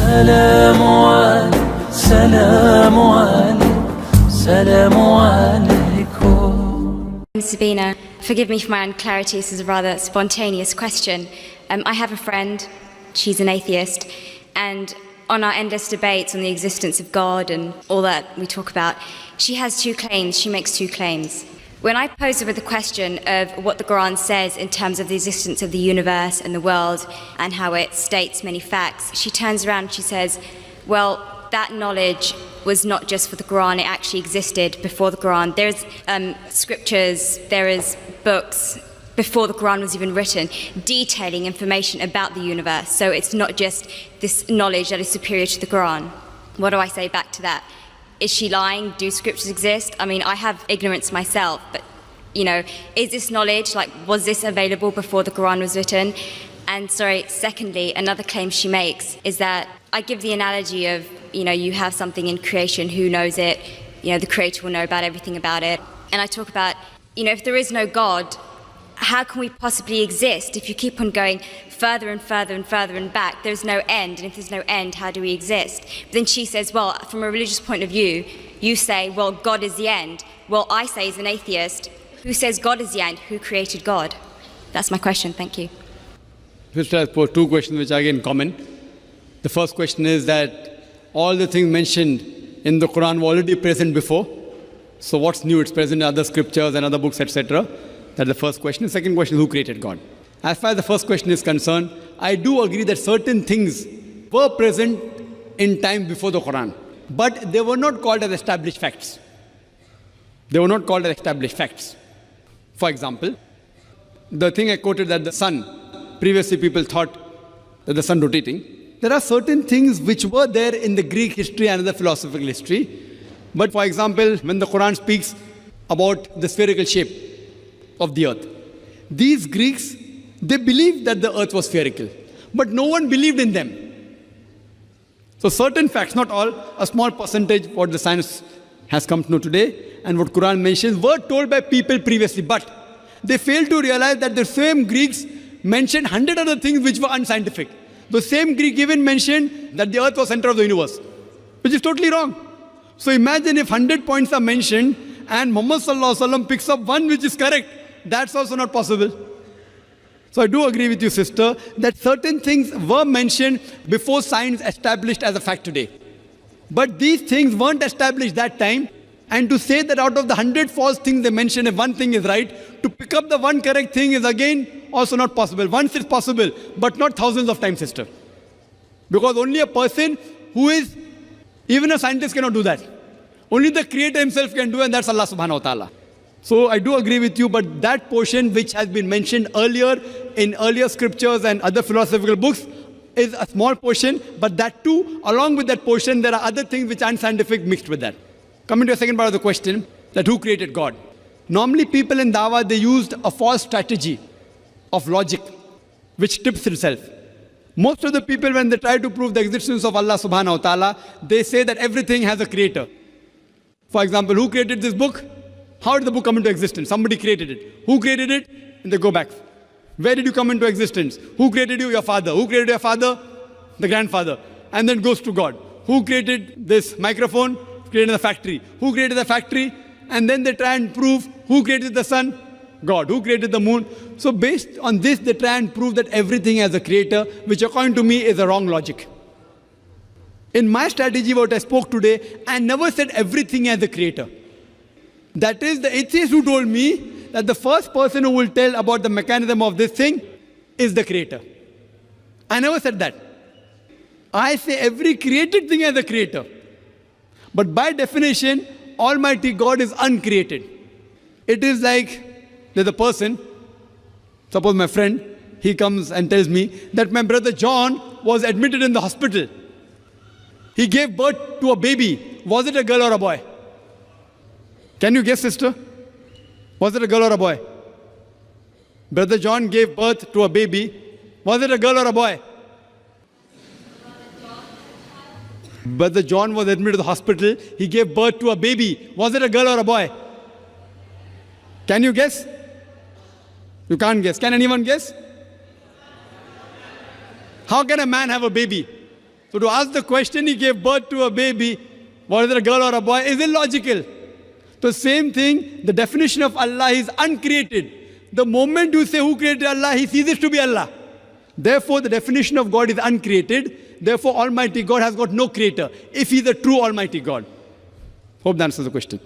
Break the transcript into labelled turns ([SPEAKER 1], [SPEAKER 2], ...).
[SPEAKER 1] سلام عليك سلام عليك سلام عليكم.
[SPEAKER 2] Sabina, forgive me for my unclarity, this is a rather spontaneous question. I have a friend, she's an atheist, and on our endless debates on the existence of God and all that we talk about, she has two claims, she makes two claims. When I pose her with the question of what the Quran says in terms of the existence of the universe and the world and how it states many facts, she turns around and she says, well, that knowledge was not just for the Quran, it actually existed before the Quran. There's scriptures, there is books before the Quran was even written, detailing information about the universe. So it's not just this knowledge that is superior to the Quran. What do I say back to that? Is she lying? Do scriptures exist? I mean, I have ignorance myself, but, you know, is this knowledge, like, was this available before the Quran was written? And secondly, another claim she makes is that I give the analogy of, you know, you have something in creation, who knows it? You know, the Creator will know about everything about it. And I talk about, you know, if there is no God, how can we possibly exist if you keep on going further and further and further and back? There's no end, and if there's no end, how do we exist? But then she says, well, from a religious point of view, you say, well, God is the end. Well, I say as an atheist, who says God is the end? Who created God? That's my question, thank you.
[SPEAKER 3] First, I pose two questions which are again common. The first question is that all the things mentioned in the Quran were already present before. So what's new? It's present in other scriptures and other books, etc. That's the first question. The second question is, who created God? As far as the first question is concerned, I do agree that certain things were present in time before the Quran, but they were not called as established facts. They were not called as established facts. For example, the thing I quoted that the sun, previously people thought that the sun rotating. There are certain things which were there in the Greek history and the philosophical history. But for example, when the Quran speaks about the spherical shape of the earth, these Greeks, they believed that the earth was spherical, but no one believed in them. So certain facts, not all, a small percentage, what the science has come to know today and what Quran mentions, were told by people previously, but they failed to realize that the same Greeks mentioned 100 other things which were unscientific. The same Greek even mentioned that the earth was center of the universe, which is totally wrong. So imagine if 100 points are mentioned and Muhammad Sallallahu Alaihi Wasallam picks up one which is correct. That's also not possible. So I do agree with you, sister, that certain things were mentioned before science established as a fact today. But these things weren't established that time. And to say that out of the 100 false things they mentioned, if one thing is right, to pick up the one correct thing is again also not possible. Once it's possible, but not thousands of times, sister. Because only a person who is, even a scientist cannot do that. Only the Creator himself can do, and that's Allah subhanahu wa ta'ala. So I do agree with you, but that portion which has been mentioned earlier in earlier scriptures and other philosophical books is a small portion, but that too, along with that portion, there are other things which aren't scientific mixed with that. Coming to the second part of the question, that who created God? Normally people in Dawah, they used a false strategy of logic, which tips itself. Most of the people, when they try to prove the existence of Allah subhanahu wa ta'ala, they say that everything has a creator. For example, who created this book? How did the book come into existence? Somebody created it. Who created it? And they go back. Where did you come into existence? Who created you? Your father. Who created your father? The grandfather. And then goes to God. Who created this microphone? Created the factory. Who created the factory? And then they try and prove who created the sun? God. Who created the moon? So based on this, they try and prove that everything has a creator, which according to me is a wrong logic. In my strategy, what I spoke today, I never said everything has a creator. That is the atheist who told me that the first person who will tell about the mechanism of this thing is the creator. I never said that. I say every created thing has a creator. But by definition, Almighty God is uncreated. It is like there's a person, suppose my friend, he comes and tells me that my brother John was admitted in the hospital. He gave birth to a baby. Was it a girl or a boy? Can you guess, sister? Was it a girl or a boy? Brother John gave birth to a baby. Was it a girl or a boy? Brother John was admitted to the hospital. He gave birth to a baby. Was it a girl or a boy? Can you guess? You can't guess. Can anyone guess? How can a man have a baby? So to ask the question, he gave birth to a baby, whether a girl or a boy, is illogical. The same thing, the definition of Allah is uncreated. The moment you say who created Allah, he ceases to be Allah. Therefore, the definition of God is uncreated. Therefore, Almighty God has got no creator, if he is a true Almighty God. Hope that answers the question.